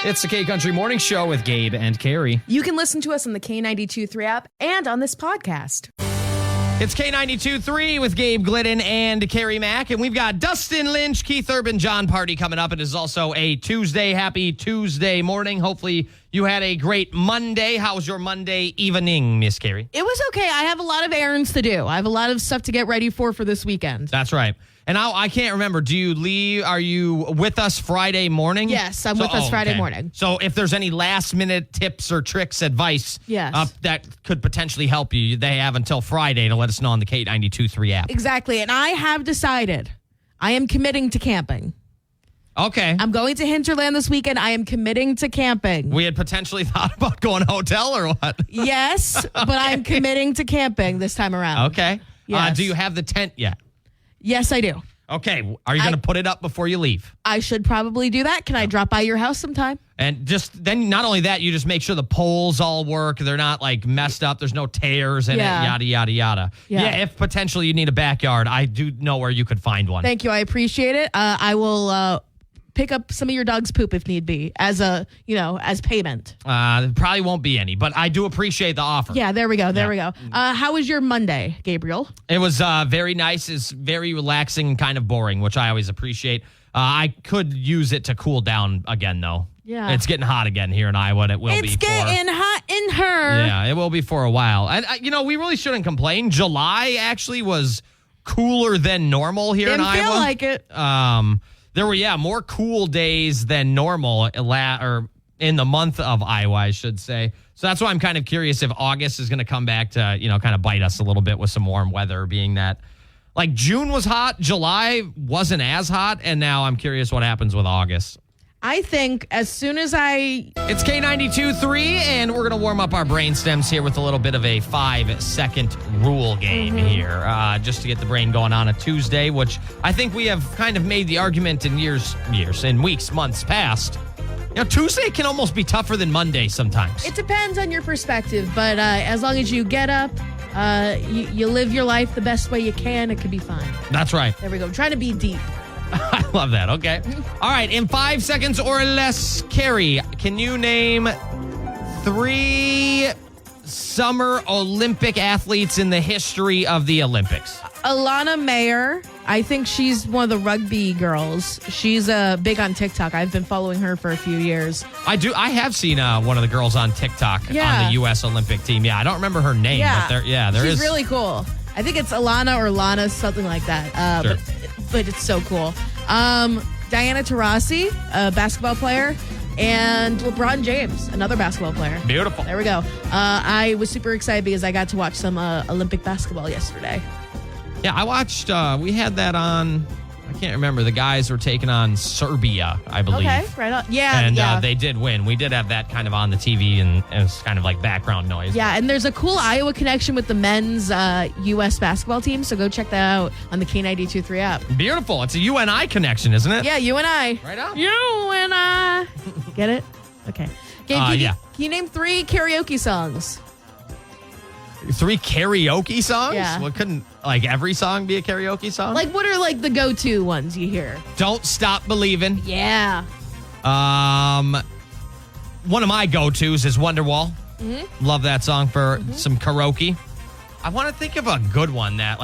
It's the K Country Morning Show with Gabe and Carrie. You can listen to us on the K92.3 app and on this podcast. It's K92.3 with Gabe Glidden and Carrie Mack. And we've got Dustin Lynch, Keith Urban, John Party coming up. It is also a Tuesday. Happy Tuesday morning. Hopefully you had a great Monday. How was your Monday evening, Miss Carrie? It was okay. I have a lot of errands to do. I have a lot of stuff to get ready for this weekend. That's right. And I can't remember. Do you leave? Are you with us Friday morning? Yes, I'm with us Friday morning. So if there's any last minute tips or tricks, advice that could potentially help you, they have until Friday to let us know on the K92.3 app. Exactly. And I have decided I am committing to camping. Okay. I'm going to Hinterland this weekend. I am committing to camping. We had potentially thought about going hotel or what? Yes, but I'm committing to camping this time around. Okay. Yes. Do you have the tent yet? Yes, I do. Okay. Are you going to put it up before you leave? I should probably do that. Can I drop by your house sometime? And just then, not only that, you just make sure the poles all work. They're not like messed up. There's no tears in it, yada, yada, yada. Yeah, if potentially you need a backyard, I do know where you could find one. Thank you. I appreciate it. I will pick up some of your dog's poop if need be as payment. Probably won't be any, but I do appreciate the offer. Yeah, there we go. There we go. How was your Monday, Gabriel? It was very nice. It's very relaxing and kind of boring, which I always appreciate. I could use it to cool down again, though. Yeah. It's getting hot again here in Iowa, and it will be. It's getting hot in her. Yeah, it will be for a while. We really shouldn't complain. July actually was cooler than normal here in Iowa. Didn't feel like it. There were, more cool days than normal or in the month of Iowa, I should say. So that's why I'm kind of curious if August is going to come back to, kind of bite us a little bit with some warm weather, being that like June was hot, July wasn't as hot, and now I'm curious what happens with August. I think as soon as It's K92.3, and we're going to warm up our brain stems here with a little bit of a 5-second rule game here, just to get the brain going on a Tuesday, which I think we have kind of made the argument in in weeks, months past. Tuesday can almost be tougher than Monday sometimes. It depends on your perspective, but as long as you get up, you live your life the best way you can, it could be fine. That's right. There we go. I'm trying to be deep. I love that. Okay. All right. In 5 seconds or less, Carrie, can you name 3 Summer Olympic athletes in the history of the Olympics? Alana Mayer. I think she's one of the rugby girls. She's big on TikTok. I've been following her for a few years. I have seen one of the girls on TikTok on the U.S. Olympic team. Yeah, I don't remember her name. Yeah, but there she's is. really cool. I think it's Alana or Lana, something like that. Sure. But it's so cool. Diana Taurasi, a basketball player, and LeBron James, another basketball player. Beautiful. There we go. I was super excited because I got to watch some Olympic basketball yesterday. Yeah, I watched, we had that on, I can't remember. The guys were taking on Serbia, I believe. Okay, right on. Yeah, and they did win. We did have that kind of on the TV, and it was kind of like background noise. Yeah, and there's a cool Iowa connection with the men's U.S. basketball team, so go check that out on the K92.3 app. Beautiful. It's a UNI connection, isn't it? Yeah, you and I. Right on. You and I. Get it? Okay. Gabe, can you name 3 karaoke songs? 3 karaoke songs? Yeah. Well, couldn't every song be a karaoke song? What are the go-to ones you hear? Don't Stop Believin'. Yeah. One of my go-tos is Wonderwall. Mm-hmm. Love that song for some karaoke. I want to think of a good one that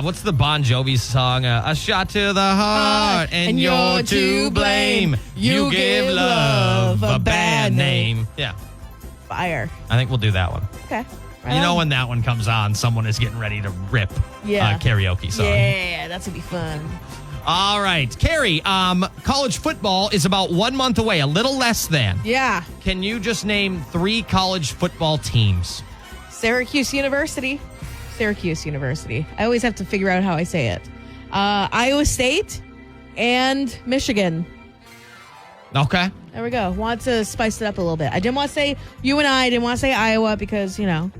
what's the Bon Jovi song? A shot to the heart and you're to blame. You give love a bad name. Yeah. Fire. I think we'll do that one. Okay. When that one comes on, someone is getting ready to rip a karaoke song. Yeah, that's going to be fun. All right. Carrie, college football is about 1 month away, a little less than. Yeah. Can you just name 3 college football teams? Syracuse University. I always have to figure out how I say it. Iowa State and Michigan. Okay. There we go. Want to spice it up a little bit. I didn't want to say UNI. I didn't want to say Iowa because, Because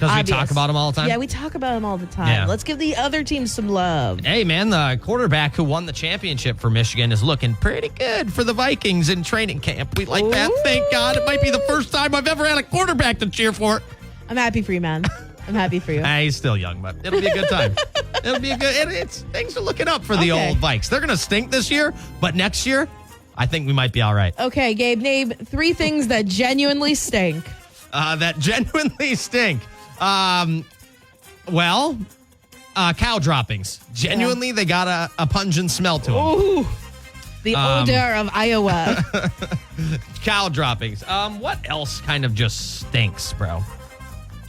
we talk about them all the time? Yeah, we talk about them all the time. Yeah. Let's give the other teams some love. Hey, man, the quarterback who won the championship for Michigan is looking pretty good for the Vikings in training camp. We like that. Thank God. It might be the first time I've ever had a quarterback to cheer for. I'm happy for you, man. I'm happy for you. He's still young, but it'll be a good time. It'll be a good. Things are looking up for the old Vikes. They're going to stink this year, but next year, I think we might be all right. Okay, Gabe, name 3 things that genuinely stink. That genuinely stink. Cow droppings. Genuinely, they got a pungent smell to them. Ooh, the odor of Iowa. Cow droppings. What else kind of just stinks, bro?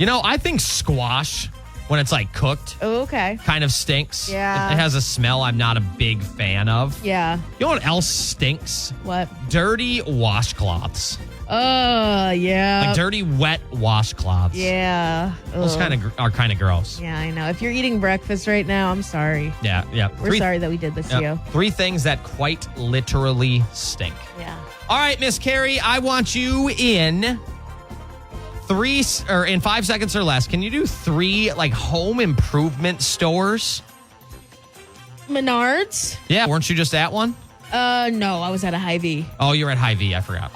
I think squash, when it's like cooked, Oh, okay. kind of stinks. Yeah. It has a smell I'm not a big fan of. Yeah. You know what else stinks? What? Dirty washcloths. Yeah. Like dirty, wet washcloths. Yeah. Those Ugh. are kind of gross. Yeah, I know. If you're eating breakfast right now, I'm sorry. Yeah. We're sorry that we did this to you. 3 things that quite literally stink. Yeah. All right, Miss Carrie, I want you in 5 seconds or less. Can you do 3 like home improvement stores? Menards? Yeah, weren't you just at one? No, I was at a Hy-Vee. Oh, you're at Hy-Vee. I forgot.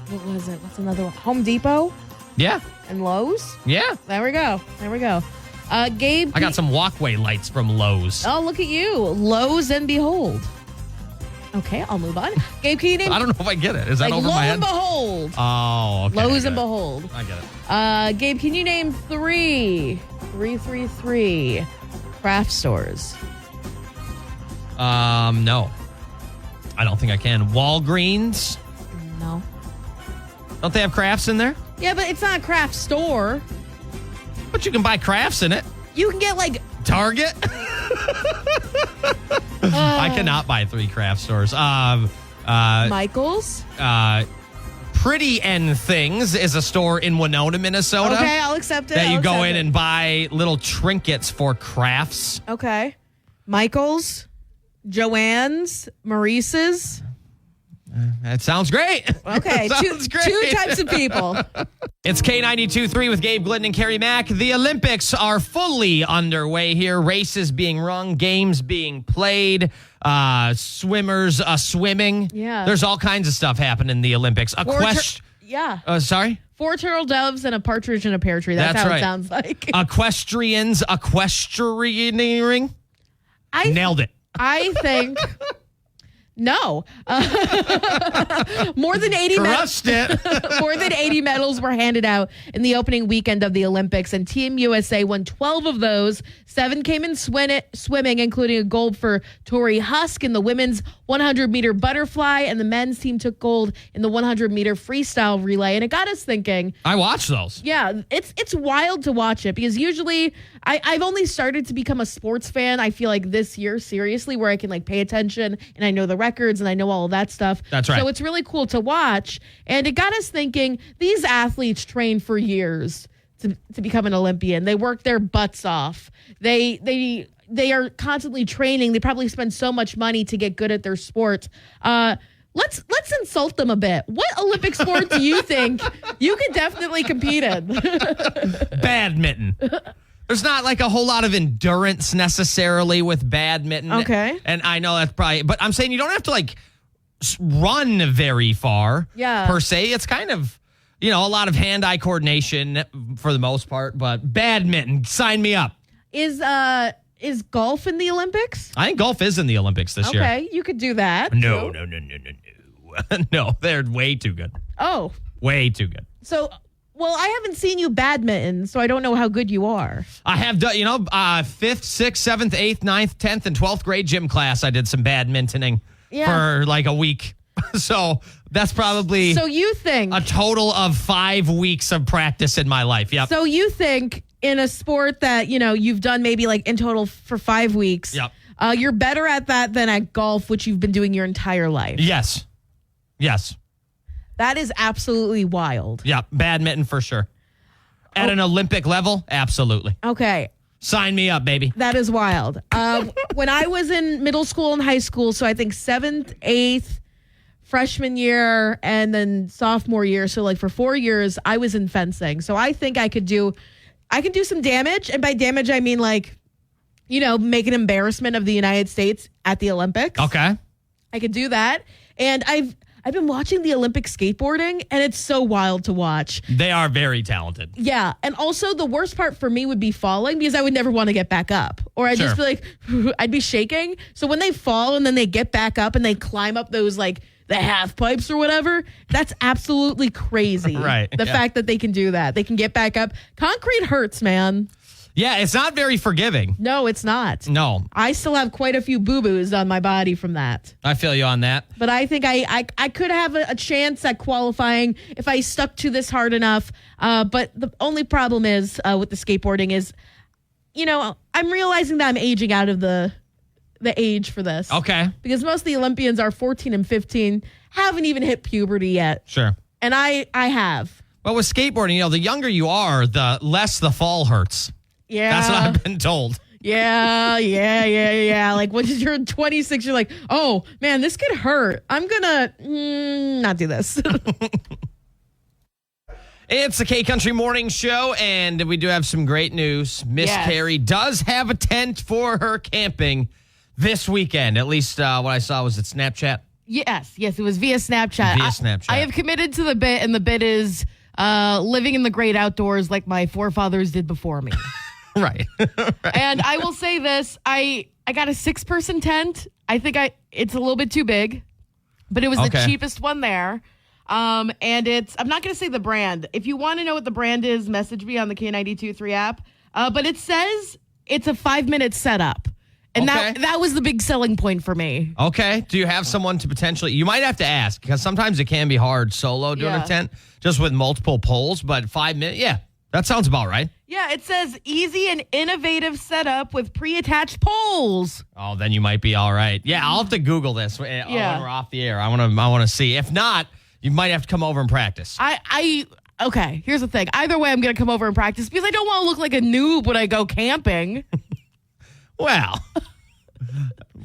What was it? What's another one? Home Depot Yeah. and Lowe's? Yeah. There we go. Gabe. I got some walkway lights from Lowe's. Oh, look at you. Lowe's and behold. Okay, I'll move on. Gabe, can you name I don't know if I get it. Is that like over lo my and head? behold? Oh, okay. Lowe's I and get it. behold. I get it. Gabe, can you name 3 craft stores? No. I don't think I can. Walgreens? No. Don't they have crafts in there? Yeah, but it's not a craft store. But you can buy crafts in it. You can get like Target? I cannot buy 3 craft stores. Michael's. Pretty N Things is a store in Winona, Minnesota. Okay, I'll accept it. That you I'll go accept in it. and buy little trinkets for crafts. Okay. Michael's, Joanne's, Maurice's. That sounds great. Okay, Sounds great. 2 types of people. It's K92.3 with Gabe Glidden and Carrie Mack. The Olympics are fully underway here. Races being run, games being played, swimmers swimming. Yeah. There's all kinds of stuff happening in the Olympics. Yeah. Sorry? 4 turtle doves and a partridge in a pear tree. That's how right. it sounds like. Equestrians, equestrianeering. Nailed it. I think no. More than 80 Crushed it. More than 80 medals were handed out in the opening weekend of the Olympics, and Team USA won 12 of those. 7 came in swimming, including a gold for Tori Husk in the women's 100-meter butterfly, and the men's team took gold in the 100-meter freestyle relay. And it got us thinking. I watched those. Yeah, it's wild to watch it because usually I've only started to become a sports fan, I feel like this year, seriously, where I can like pay attention and I know the records and I know all of that stuff. That's right. So it's really cool to watch. And it got us thinking, these athletes train for years to become an Olympian. They work their butts off. They are constantly training. They probably spend so much money to get good at their sport. Let's insult them a bit. What Olympic sport do you think you could definitely compete in? Badminton. There's not like a whole lot of endurance necessarily with badminton. Okay. And I know that's probably, but I'm saying you don't have to like run very far. Yeah. Per se. It's kind of, a lot of hand-eye coordination for the most part, but badminton, sign me up. Is golf in the Olympics? I think golf is in the Olympics this year. Okay, you could do that. No. too. No, they're way too good. Oh, Way too good. so I haven't seen you badminton, so I don't know how good you are. I have done, 5th, 6th, 7th, 8th, 9th, 10th, and 12th grade gym class. I did some badmintoning for like a week. So that's probably So you think? a total of 5 weeks of practice in my life. Yep. So you think in a sport that you've done maybe like in total for 5 weeks? Yep. You're better at that than at golf, which you've been doing your entire life. Yes. That is absolutely wild. Yep. Badminton for sure. At an Olympic level, absolutely. Okay. Sign me up, baby. That is wild. When I was in middle school and high school, so I think 7th, 8th, freshman year, and then sophomore year, so like for 4 years, I was in fencing. So I think I can do some damage. And by damage, I mean like, make an embarrassment of the United States at the Olympics. Okay. I could do that. And I've I've been watching the Olympic skateboarding, and it's so wild to watch. They are very talented. Yeah. And also the worst part for me would be falling because I would never want to get back up. Or I'd just be like, I'd be shaking. So when they fall and then they get back up and they climb up those like the half pipes or whatever, that's absolutely crazy. Right. The fact that they can do that. They can get back up. Concrete hurts, man. Yeah, it's not very forgiving. No, it's not. No. I still have quite a few boo-boos on my body from that. I feel you on that. But I think I could have a chance at qualifying if I stuck to this hard enough. But the only problem is with the skateboarding is, I'm realizing that I'm aging out of the age for this. Okay. Because most of the Olympians are 14 and 15, haven't even hit puberty yet. Sure. And I have. Well, with skateboarding, the younger you are, the less the fall hurts. Yeah. That's what I've been told. Yeah. Like when you're 26, you're like, oh, man, this could hurt. I'm going to not do this. It's the K-Country Morning Show, and we do have some great news. Miss Carrie does have a tent for her camping this weekend. At least what I saw was at Snapchat. Yes, it was via Snapchat. I have committed to the bit, and the bit is living in the great outdoors like my forefathers did before me. Right. And I will say this, I got a 6-person tent. I think it's a little bit too big, but it was the cheapest one there. And I'm not going to say the brand. If you want to know what the brand is, message me on the K92.3 app. But it says it's a 5-minute setup. And that was the big selling point for me. Okay. Do you have someone to potentially, you might have to ask, because sometimes it can be hard solo doing a tent, just with multiple poles, but 5 minutes, that sounds about right. Yeah, it says easy and innovative setup with pre-attached poles. Oh, then you might be all right. Yeah, I'll have to Google this when we're off the air. I want to see. If not, you might have to come over and practice. Okay, here's the thing. Either way, I'm going to come over and practice because I don't want to look like a noob when I go camping. Well,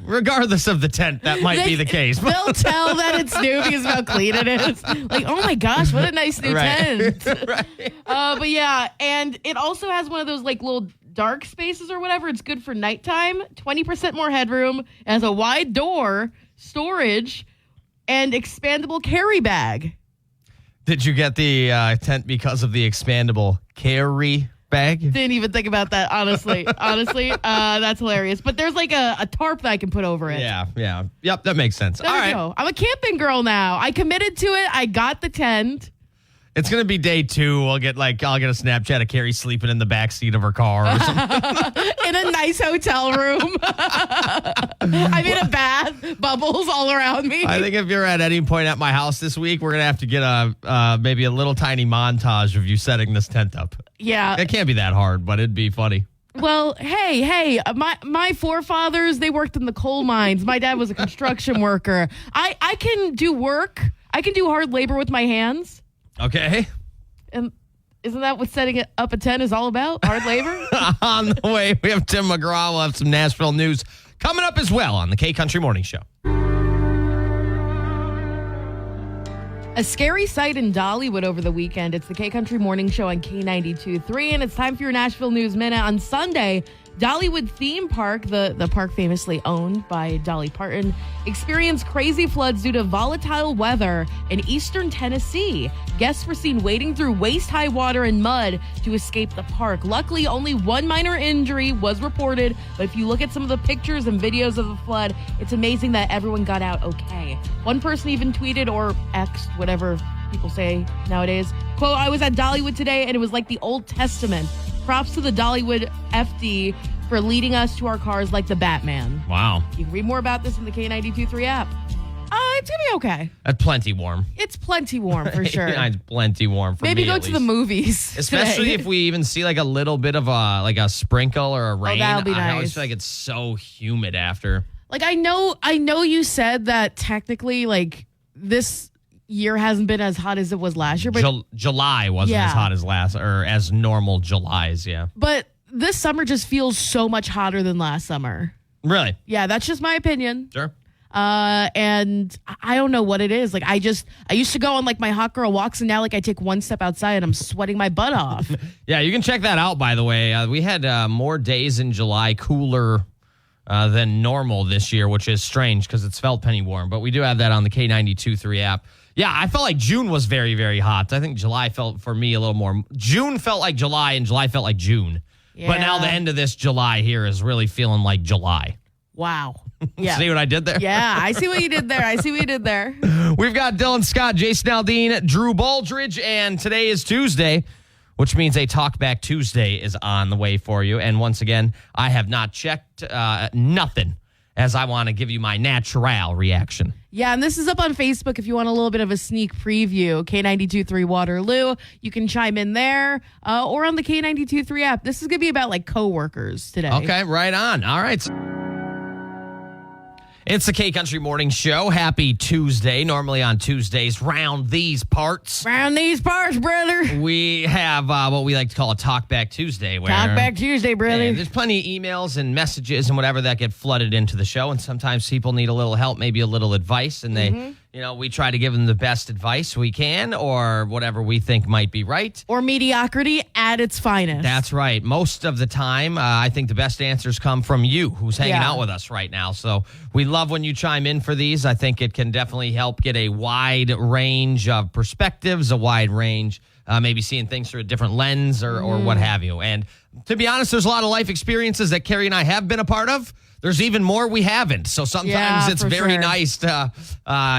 regardless of the tent, that might be the case. They'll tell that it's new because of how clean it is. Like, oh my gosh, what a nice new tent. Right. But yeah, and it also has one of those like little dark spaces or whatever. It's good for nighttime. 20% more headroom. It has a wide door, storage, and expandable carry bag. Did you get the tent because of the expandable carry bag? Didn't even think about that, honestly. That's hilarious. But there's like a tarp that I can put over it. Yeah. Yep, that makes sense. There we go. I'm a camping girl now. I committed to it. I got the tent. It's going to be day 2. I'll get a Snapchat of Carrie sleeping in the back seat of her car or something. In a nice hotel room. I'm in a bath, bubbles all around me. I think if you're at any point at my house this week, we're going to have to get maybe a little tiny montage of you setting this tent up. Yeah. It can't be that hard, but it'd be funny. Well, hey, my forefathers, they worked in the coal mines. My dad was a construction worker. I can do work. I can do hard labor with my hands. Okay. And isn't that what setting up a tent is all about? Hard labor? On the way, we have Tim McGraw. We'll have some Nashville news coming up as well on the K-Country Morning Show. A scary sight in Dollywood over the weekend. It's the K-Country Morning Show on K92.3, and it's time for your Nashville News Minute. On Sunday, Dollywood Theme Park, the park famously owned by Dolly Parton, experienced crazy floods due to volatile weather in eastern Tennessee. Guests were seen wading through waist-high water and mud to escape the park. Luckily, only one minor injury was reported, but if you look at some of the pictures and videos of the flood, it's amazing that everyone got out okay. One person even tweeted or X'd, whatever people say nowadays, quote, "I was at Dollywood today and it was like the Old Testament. Props to the Dollywood FD for leading us to our cars like the Batman." Wow. You can read more about this in the K92.3 app. It's going to be okay. That's plenty warm. It's plenty warm for sure. Yeah, it's plenty warm for Maybe me, go at to least. the movies. Especially today. if we even see like a little bit of a sprinkle or a rain. that'll be I always nice. feel like it's so humid after. Like, I know you said that technically, like, this year hasn't been as hot as it was last year, but July wasn't as hot as last, or as normal Julys, yeah. But this summer just feels so much hotter than last summer. Really? Yeah, that's just my opinion. Sure. And I don't know what it is. Like, I used to go on like my hot girl walks, and now like I take one step outside and I'm sweating my butt off. Yeah, you can check that out, by the way. We had more days in July, cooler than normal this year, which is strange because it's felt penny warm. But we do have that on the K92.3 app. Yeah, I felt like June was very, very hot. I think July felt for me a little more. June felt like July and July felt like June. Yeah. But now the end of this July here is really feeling like July. Wow. Yeah. See what I did there? Yeah, I see what you did there. We've got Dylan Scott, Jason Aldean, Drew Baldridge, and today is Tuesday, which means a Talkback Tuesday is on the way for you. And once again, I have not checked nothing as I want to give you my natural reaction. Yeah, and this is up on Facebook if you want a little bit of a sneak preview. K92.3 Waterloo. You can chime in there or on the K92.3 app. This is going to be about like coworkers today. Okay, right on. All right. It's the K Country Morning Show. Happy Tuesday. Normally on Tuesdays, round these parts, brother. we have what we like to call a Talkback Tuesday. Talkback Tuesday, brother. And there's plenty of emails and messages and whatever that get flooded into the show. And sometimes people need a little help, maybe a little advice. And they, we try to give them the best advice we can or whatever we think might be right. Or mediocrity at its finest. That's right. Most of the time, I think the best answers come from you who's hanging out with us right now. So we love when you chime in for these. I think it can definitely help get a wide range of perspectives, a wide range, maybe seeing things through a different lens or what have you. And to be honest, there's a lot of life experiences that Carrie and I have been a part of. There's even more we haven't. So sometimes it's very nice to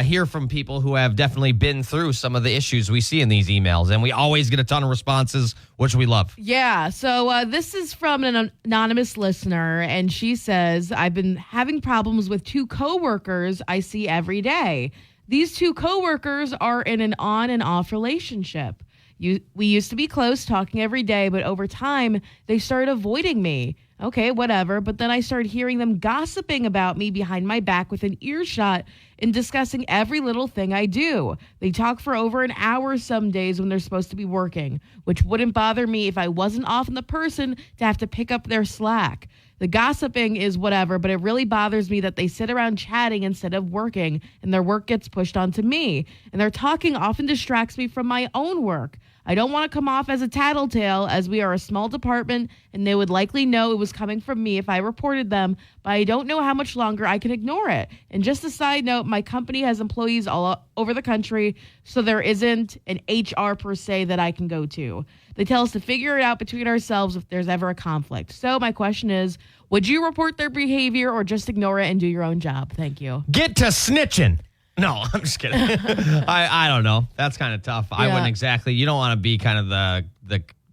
hear from people who have definitely been through some of the issues we see in these emails. And we always get a ton of responses, which we love. Yeah. So this is from an anonymous listener. And she says, I've been having problems with two coworkers I see every day. These two coworkers are in an on and off relationship. We used to be close, talking every day, but over time, they started avoiding me. Okay, whatever. But then I started hearing them gossiping about me behind my back with an earshot and discussing every little thing I do. They talk for over an hour some days when they're supposed to be working, which wouldn't bother me if I wasn't often the person to have to pick up their slack. The gossiping is whatever, but it really bothers me that they sit around chatting instead of working, and their work gets pushed onto me. And their talking often distracts me from my own work. I don't want to come off as a tattletale, as we are a small department, and they would likely know it was coming from me if I reported them, but I don't know how much longer I can ignore it. And just a side note, my company has employees all over the country, so there isn't an HR per se that I can go to. They tell us to figure it out between ourselves if there's ever a conflict. So my question is, would you report their behavior or just ignore it and do your own job? Thank you. Get to snitching. No, I'm just kidding. I don't know. That's kind of tough. Yeah. I wouldn't exactly. You don't want to be kind of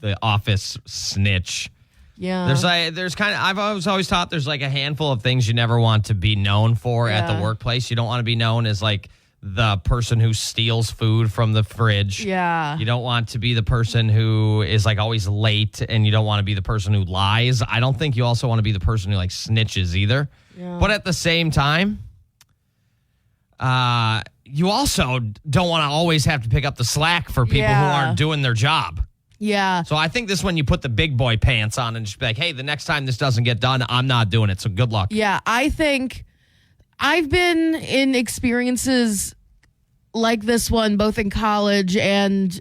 the office snitch. Yeah. There's kind of. I've always taught there's like a handful of things you never want to be known for at the workplace. You don't want to be known as like the person who steals food from the fridge. Yeah. You don't want to be the person who is like always late, and you don't want to be the person who lies. I don't think you also want to be the person who like snitches either. Yeah. But at the same time, you also don't want to always have to pick up the slack for people who aren't doing their job. Yeah. So I think this is when you put the big boy pants on and just be like, hey, the next time this doesn't get done, I'm not doing it. So good luck. Yeah, I think I've been in experiences like this one, both in college and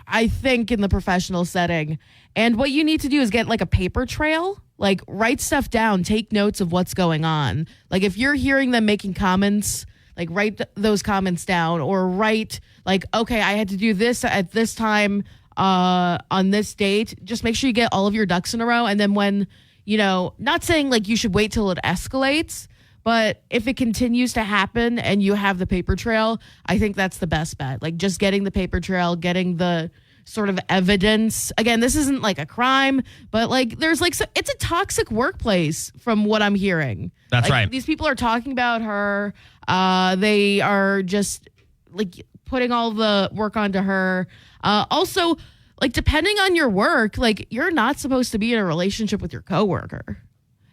I think in the professional setting. And what you need to do is get like a paper trail, like write stuff down, take notes of what's going on. Like if you're hearing them making comments, like write those comments down, or write like, okay, I had to do this at this time on this date. Just make sure you get all of your ducks in a row. And then when, not saying like you should wait till it escalates, but if it continues to happen and you have the paper trail, I think that's the best bet. Like just getting the paper trail, getting the sort of evidence. Again, this isn't like a crime, but like there's like, it's a toxic workplace from what I'm hearing. That's like, right. These people are talking about her. They are just like putting all the work onto her. Also, like depending on your work, like you're not supposed to be in a relationship with your coworker.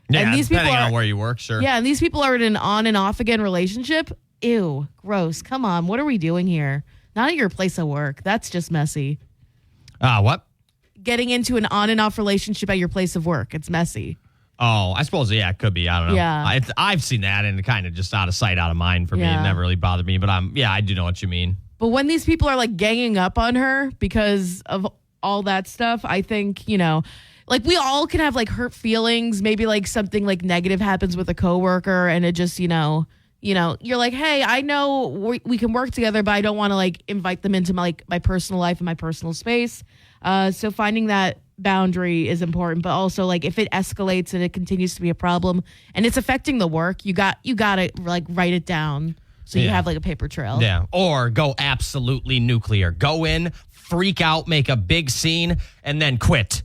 Yeah, and these depending people on where you work, sure. Yeah, and these people are in an on and off again relationship. Ew, gross. Come on, what are we doing here? Not at your place of work. That's just messy. What? Getting into an on and off relationship at your place of work. It's messy. Oh, I suppose, yeah, it could be. I don't know. Yeah. I've seen that, and kind of just out of sight, out of mind for me. It never really bothered me, but I do know what you mean. But when these people are like ganging up on her because of all that stuff, I think, like we all can have like hurt feelings. Maybe like something like negative happens with a coworker, and it just you're like, hey, I know we can work together, but I don't want to like invite them into my personal life and my personal space. So finding that boundary is important, but also like if it escalates and it continues to be a problem and it's affecting the work, you got to like write it down so you have like a paper trail. Yeah. Or go absolutely nuclear. Go in, freak out, make a big scene, and then quit.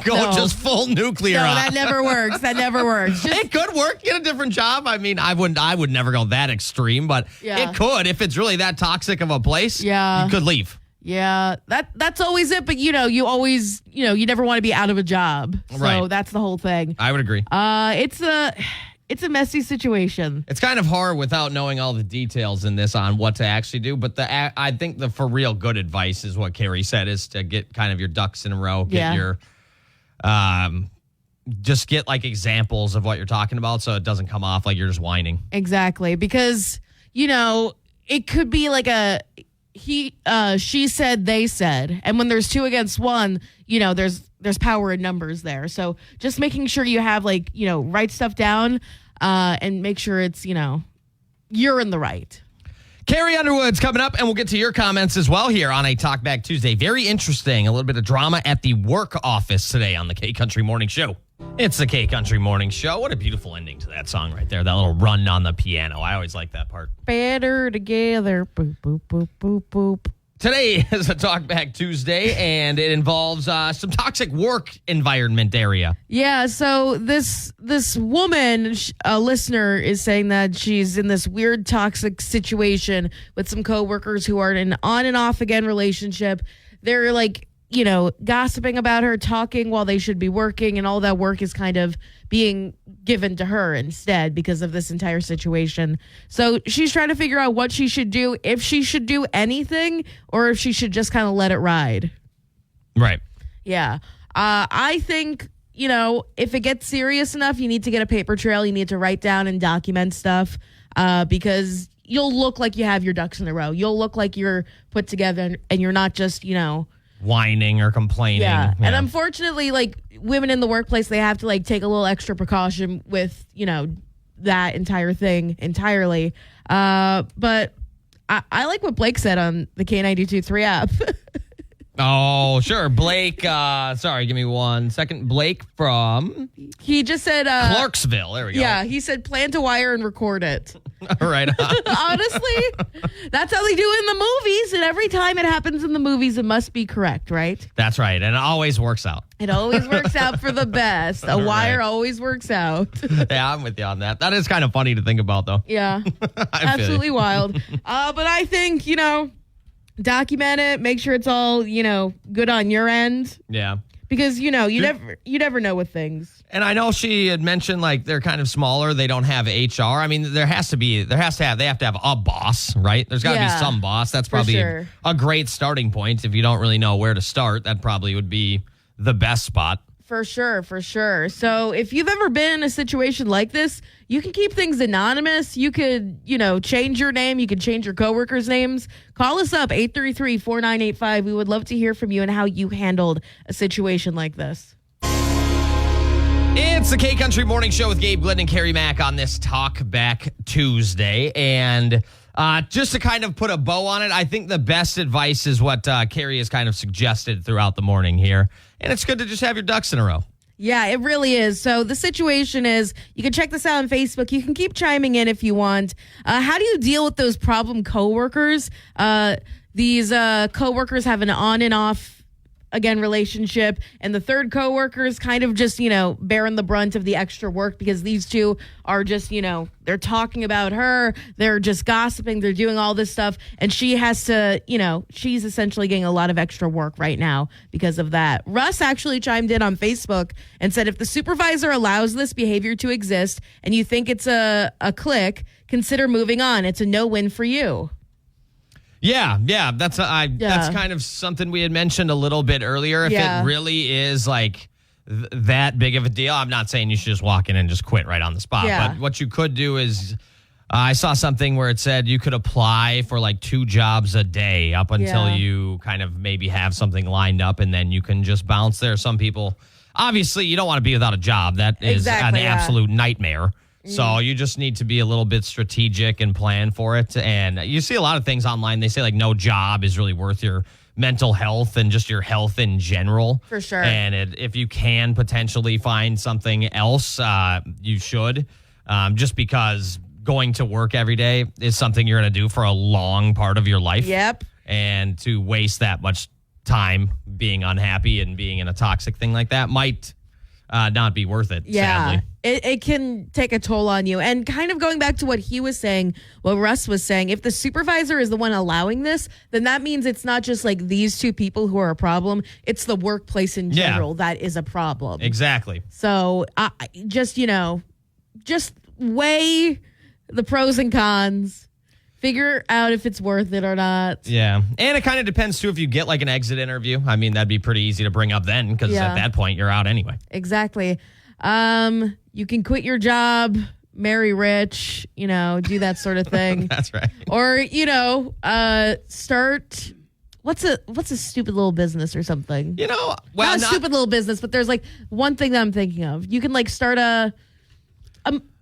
Just full nuclear. No, that never works. That never works. It could work. Get a different job. I mean, I would never go that extreme, but it could if it's really that toxic of a place. Yeah. You could leave. Yeah, that's always it. But you always, you never want to be out of a job. So that's the whole thing. I would agree. It's a messy situation. It's kind of hard without knowing all the details in this on what to actually do. But I think the for real good advice is what Carrie said, is to get kind of your ducks in a row. Get your, just get like examples of what you're talking about so it doesn't come off like you're just whining. Exactly. Because, it could be like she said, they said. And when there's 2 against 1, there's power in numbers there. So just making sure you have write stuff down and make sure it's, you're in the right. Carrie Underwood's coming up, and we'll get to your comments as well here on a Talkback Tuesday. Very interesting. A little bit of drama at the work office today on the K Country Morning Show. It's the K Country Morning Show. What a beautiful ending to that song right there. That little run on the piano. I always like that part. Better together. Boop, boop, boop, boop, boop. Today is a Talkback Tuesday, and it involves some toxic work environment area. Yeah, so this woman, a listener, is saying that she's in this weird toxic situation with some coworkers who are in an on and off again relationship. They're like, gossiping about her, talking while they should be working, and all that work is kind of being given to her instead because of this entire situation. So she's trying to figure out what she should do, if she should do anything, or if she should just kind of let it ride. Right. Yeah. I think, if it gets serious enough, you need to get a paper trail. You need to write down and document stuff because you'll look like you have your ducks in a row. You'll look like you're put together and you're not just, whining or complaining. Yeah. And unfortunately, like women in the workplace, they have to like take a little extra precaution with, that entire thing entirely. But I like what Blake said on the K92.3 app. Oh, sure. Blake, sorry, give me 1 second. Blake from... He just said... Clarksville, there we go. Yeah, he said plan to wire and record it. Right on. Honestly, that's how they do it in the movies, and every time it happens in the movies, it must be correct, right? That's right, and it always works out. It always works out for the best. A wire always works out. Yeah, I'm with you on that. That is kind of funny to think about, though. Yeah, absolutely wild. But I think, document it, make sure it's all, good on your end. Yeah. Because, you never know with things. And I know she had mentioned like they're kind of smaller. They don't have HR. I mean, they have to have a boss, right? There's got to be some boss. That's probably a great starting point. If you don't really know where to start, that probably would be the best spot. For sure. So if you've ever been in a situation like this, you can keep things anonymous. You could, change your name. You could change your coworkers' names. Call us up, 833-4985. We would love to hear from you and how you handled a situation like this. It's the K Country Morning Show with Gabe Glenn and Carrie Mack on this Talk Back Tuesday. And just to kind of put a bow on it, I think the best advice is what Carrie has kind of suggested throughout the morning here. And it's good to just have your ducks in a row. Yeah, it really is. So the situation is, you can check this out on Facebook. You can keep chiming in if you want. How do you deal with those problem coworkers? These coworkers have an on and off again relationship, and the third coworker is kind of just bearing the brunt of the extra work because these two are just they're talking about her, they're just gossiping, they're doing all this stuff, and she has to she's essentially getting a lot of extra work right now because of that. Russ actually chimed in on Facebook and said, if the supervisor allows this behavior to exist and you think it's a click, consider moving on. It's a no-win for you. Yeah, that's kind of something we had mentioned a little bit earlier. If it really is like that big of a deal, I'm not saying you should just walk in and just quit right on the spot. Yeah. But what you could do is, I saw something where it said you could apply for like 2 jobs a day up until you kind of maybe have something lined up, and then you can just bounce there. Some people obviously you don't want to be without a job. That is Exactly, an yeah. absolute nightmare. So you just need to be a little bit strategic and plan for it. And you see a lot of things online. They say like no job is really worth your mental health and just your health in general. For sure. And if you can potentially find something else, you should. Just because going to work every day is something you're going to do for a long part of your life. Yep. And to waste that much time being unhappy and being in a toxic thing like that might not be worth it, sadly. It can take a toll on you. And kind of going back to what he was saying, what Russ was saying, if the supervisor is the one allowing this, then that means it's not just like these two people who are a problem. It's the workplace in general that is a problem. Exactly. So just weigh the pros and cons. Figure out if it's worth it or not. Yeah. And it kind of depends, too, if you get like an exit interview. I mean, that'd be pretty easy to bring up then because at that point, you're out anyway. Exactly. You can quit your job, marry rich, do that sort of thing. That's right. Or, start what's a stupid little business or something? Well, Not a stupid little business, but there's like one thing that I'm thinking of. You can like start a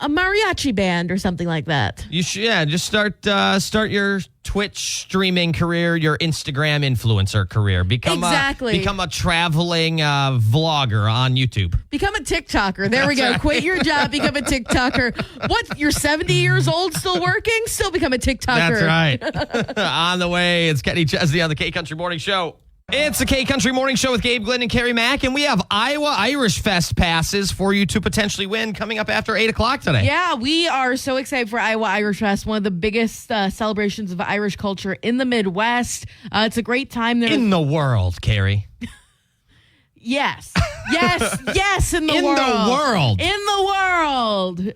mariachi band or something like that. You should, just start your Twitch streaming career, your Instagram influencer career. Become a traveling vlogger on YouTube. Become a TikToker. There we go. Right. Quit your job, become a TikToker. What? You're 70 years old, still working? Still become a TikToker. That's right. On the way, it's Kenny Chesney on the K Country Morning Show. It's the K Country Morning Show with Gabe Glenn and Carrie Mack, and we have Iowa Irish Fest passes for you to potentially win coming up after 8 o'clock today. Yeah, we are so excited for Iowa Irish Fest, one of the biggest celebrations of Irish culture in the Midwest. It's a great time there. In the world, Carrie. Yes, in the world.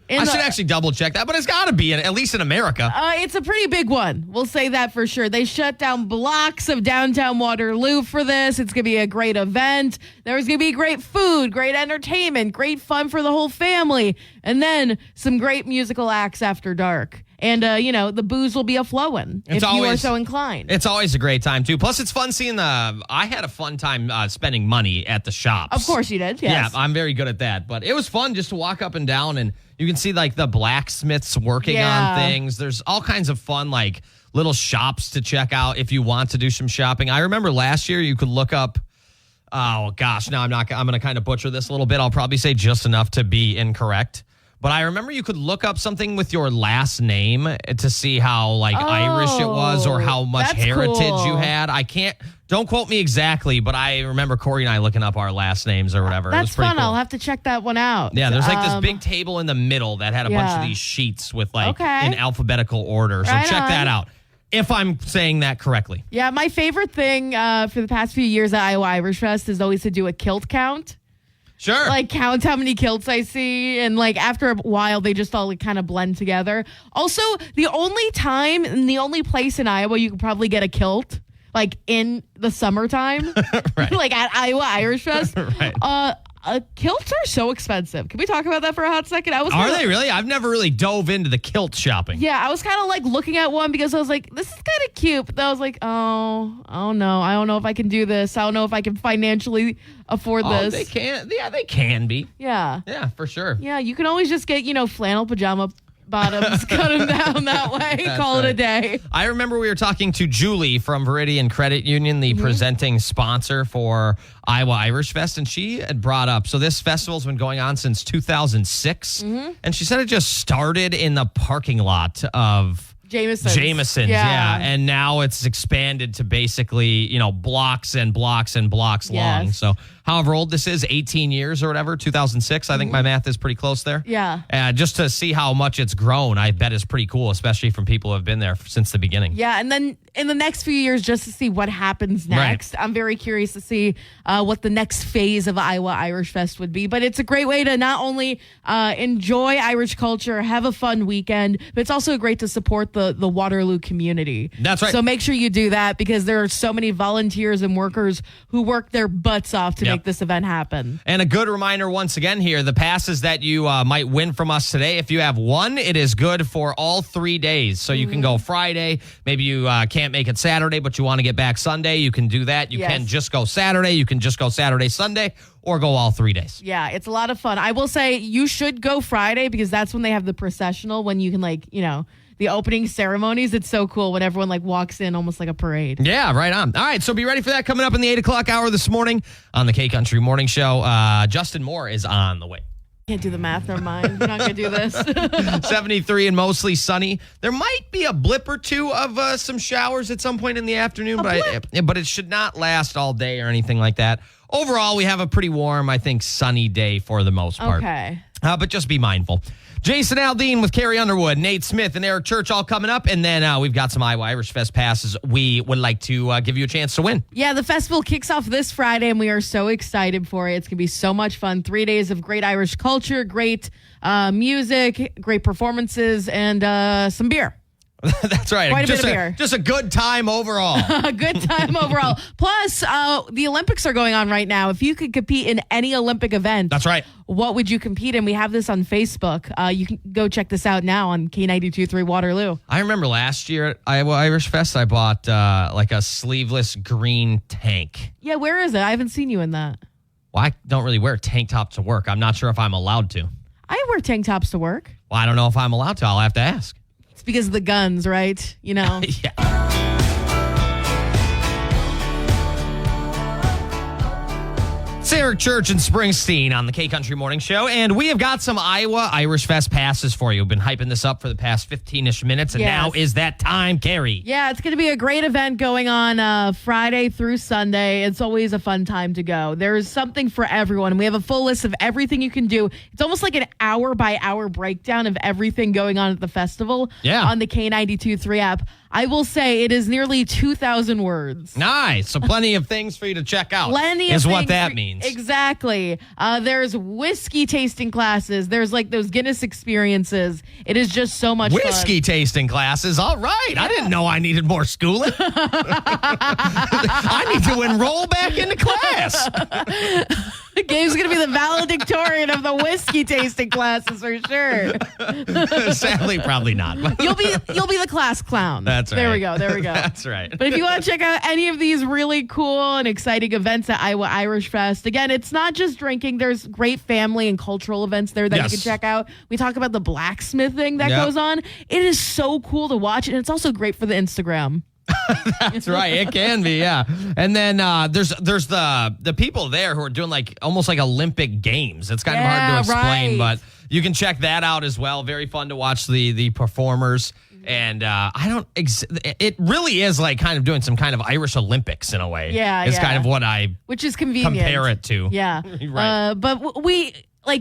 I should actually double check that, but it's got to be, at least in America. It's a pretty big one. We'll say that for sure. They shut down blocks of downtown Waterloo for this. It's going to be a great event. There's going to be great food, great entertainment, great fun for the whole family, and then some great musical acts after dark. And, the booze will be a-flowing if you are so inclined. It's always a great time, too. Plus, it's fun seeing I had a fun time spending money at the shops. Of course you did, yes. Yeah, I'm very good at that. But it was fun just to walk up and down, and you can see, like, the blacksmiths working on things. There's all kinds of fun, like, little shops to check out if you want to do some shopping. I remember last year you could look up, oh, gosh, now I'm going to kind of butcher this a little bit. I'll probably say just enough to be incorrect. But I remember you could look up something with your last name to see how Irish it was or how much heritage you had. Don't quote me exactly, but I remember Corey and I looking up our last names or whatever. That's it was pretty fun. cool. I'll have to check that one out. Yeah, there's this big table in the middle that had a bunch of these sheets with in alphabetical order. So check that out. If I'm saying that correctly. Yeah, my favorite thing for the past few years at Iowa Irish Fest is always to do a kilt count. Sure. Count how many kilts I see. And after a while, they just all kind of blend together. Also, the only time and the only place in Iowa you could probably get a kilt, in the summertime, right. At Iowa Irish Fest. Right. Kilts are so expensive. Can we talk about that for a hot second? Are they really? I've never really dove into the kilt shopping. Yeah, I was kind of looking at one because I was like, this is kind of cute. But then I was like, oh no, I don't know if I can do this. I don't know if I can financially afford this. They can. Yeah, they can be. Yeah. Yeah, for sure. Yeah, you can always just get, flannel pajama bottoms, cut them down that way, call it a day. I remember we were talking to Julie from Viridian Credit Union, the presenting sponsor for Iowa Irish Fest, and she had brought up, so this festival's been going on since 2006, and she said it just started in the parking lot of Jameson's, yeah. And now it's expanded to basically, blocks and blocks and blocks long. So however old this is, 18 years or whatever, 2006, I think my math is pretty close there. Yeah. Just to see how much it's grown, I bet is pretty cool, especially from people who have been there since the beginning. Yeah, and then in the next few years, just to see what happens next. Right. I'm very curious to see what the next phase of Iowa Irish Fest would be. But it's a great way to not only enjoy Irish culture, have a fun weekend, but it's also great to support the Waterloo community. That's right. So make sure you do that because there are so many volunteers and workers who work their butts off to make this event happen. And a good reminder once again here, the passes that you might win from us today, if you have one, it is good for all 3 days. So you can go Friday. Maybe you can't make it Saturday, but you want to get back Sunday. You can do that. You can just go Saturday. You can just go Saturday, Sunday, or go all 3 days. Yeah, it's a lot of fun. I will say you should go Friday because that's when they have the processional, when you can the opening ceremonies. It's so cool when everyone walks in almost like a parade. Yeah, right on. All right, so be ready for that coming up in the 8 o'clock hour this morning on the K Country Morning Show. Justin Moore is on the way. Can't do the math. Never mind. We're not going to do this. 73 and mostly sunny. There might be a blip or two of some showers at some point in the afternoon, but it should not last all day or anything like that. Overall, we have a pretty warm, I think, sunny day for the most part. Okay. But just be mindful. Jason Aldean with Carrie Underwood, Nate Smith, and Eric Church all coming up. And then we've got some Iowa Irish Fest passes we would like to give you a chance to win. Yeah, the festival kicks off this Friday, and we are so excited for it. It's going to be so much fun. 3 days of great Irish culture, great music, great performances, and some beer. That's right. Quite a bit of beer. Just a good time overall. A good time overall. Plus, the Olympics are going on right now. If you could compete in any Olympic event, that's right. What would you compete in? We have this on Facebook. You can go check this out now on K92.3 Waterloo. I remember last year at Iowa Irish Fest, I bought a sleeveless green tank. Yeah, where is it? I haven't seen you in that. Well, I don't really wear tank tops to work. I'm not sure if I'm allowed to. I wear tank tops to work. Well, I don't know if I'm allowed to. I'll have to ask. It's because of the guns, right? Yeah. It's Eric Church and Springsteen on the K Country Morning Show, and we have got some Iowa Irish Fest passes for you. We've been hyping this up for the past 15-ish minutes, and now is that time, Carrie. Yeah, it's going to be a great event going on Friday through Sunday. It's always a fun time to go. There's something for everyone. We have a full list of everything you can do. It's almost like an hour-by-hour breakdown of everything going on at the festival on the K92.3 app. I will say it is nearly 2,000 words. Nice. So plenty of things for you to check out. Plenty of is things what that means. Exactly. There's whiskey tasting classes. There's those Guinness experiences. It is just so much whiskey fun. Tasting classes. All right. Yeah. I didn't know I needed more schooling. I need to enroll back into class. Gabe's going to be the valedictorian of the whiskey tasting classes for sure. Sadly, probably not. You'll be the class clown. That's right. There we go. That's right. But if you want to check out any of these really cool and exciting events at Iowa Irish Fest, again, it's not just drinking. There's great family and cultural events there that you can check out. We talk about the blacksmithing that goes on. It is so cool to watch, and it's also great for the Instagram. That's right. It can be, yeah. And then there's the people there who are doing almost like Olympic games. It's kind of hard to explain, but you can check that out as well. Very fun to watch the performers. And it really is kind of doing some kind of Irish Olympics in a way. Yeah, it's kind of what which is convenient. Compare it to. Yeah. Right. But we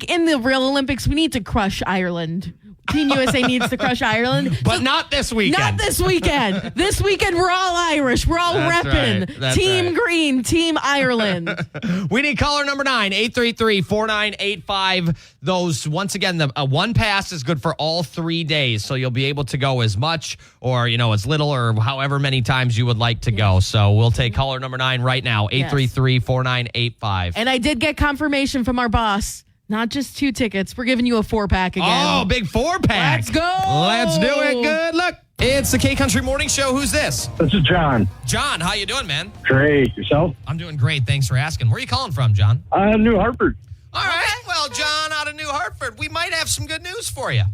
in the real Olympics, we need to crush Ireland. Team USA needs to crush Ireland. But not this weekend. Not this weekend. This weekend, we're all Irish. We're all repping. Right. Team Green, Team Ireland. We need caller number 9, 833-4985. Those, once again, the one pass is good for all 3 days. So you'll be able to go as much or, as little or however many times you would like to go. So we'll take caller number 9 right now, 833-4985. And I did get confirmation from our boss. Not just 2 tickets. We're giving you a 4-pack again. Oh, big 4-pack. Let's go. Let's do it. Good luck. It's the K Country Morning Show. Who's this? This is John. John, how you doing, man? Great. Yourself? I'm doing great. Thanks for asking. Where are you calling from, John? New Hartford. All right. Well, John, out of New Hartford, we might have some good news for you.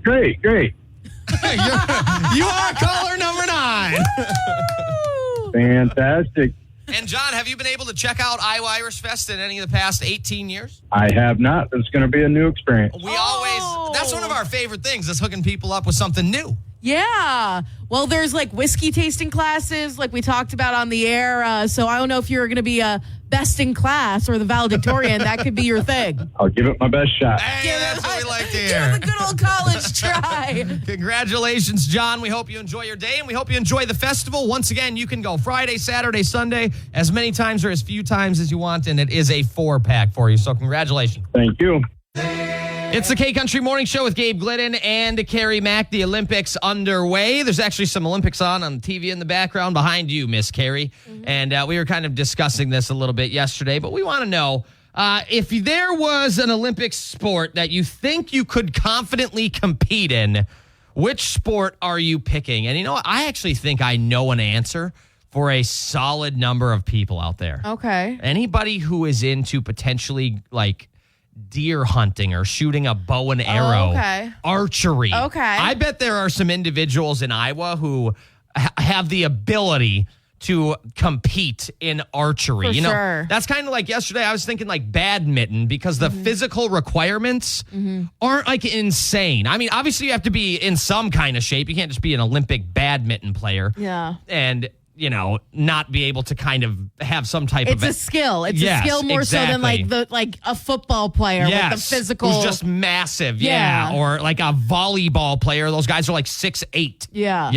Great. You are caller number 9. Fantastic. And, John, have you been able to check out Iowa Irish Fest in any of the past 18 years? I have not. It's going to be a new experience. That's one of our favorite things, is hooking people up with something new. Yeah. Well, there's whiskey tasting classes like we talked about on the air. So I don't know if you're going to be best in class or the valedictorian. That could be your thing. I'll give it my best shot. Hey, that's what we like to Give hear. it a good old college try. Congratulations, John. We hope you enjoy your day, and we hope you enjoy the festival. Once again, you can go Friday, Saturday, Sunday, as many times or as few times as you want, and it is a 4-pack for you. So congratulations. Thank you. It's the K Country Morning Show with Gabe Glidden and Carrie Mack. The Olympics underway. There's actually some Olympics on the TV in the background behind you, Miss Carrie. And we were kind of discussing this a little bit yesterday, but we want to know if there was an Olympic sport that you think you could confidently compete in, which sport are you picking? And you know what? I actually think I know an answer for a solid number of people out there. Okay. Anybody who is into potentially like deer hunting or shooting a bow and arrow, archery. Okay. I bet there are some individuals in Iowa who have the ability to compete in archery. For you know, sure. that's kind of like yesterday. I was thinking like badminton because the physical requirements aren't like insane. I mean, obviously you have to be in some kind of shape. You can't just be an Olympic badminton player. Yeah. And not be able to kind of have some type It's of a skill. It's Yes, a skill more so than exactly. like a football player with the physical. Who's just massive. Yeah. Or like a volleyball player. Those guys are like 6'8". Yeah.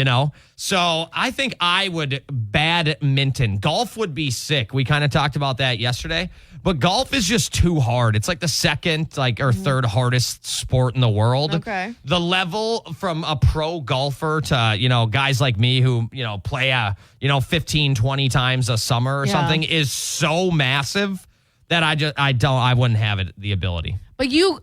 So I think I would badminton. Golf would be sick. We kind of talked about that yesterday. But golf is just too hard. It's like the second or third hardest sport in the world. Okay. The level from a pro golfer to, guys like me who, play 15, 20 times a summer or something is so massive that I wouldn't have the ability. But you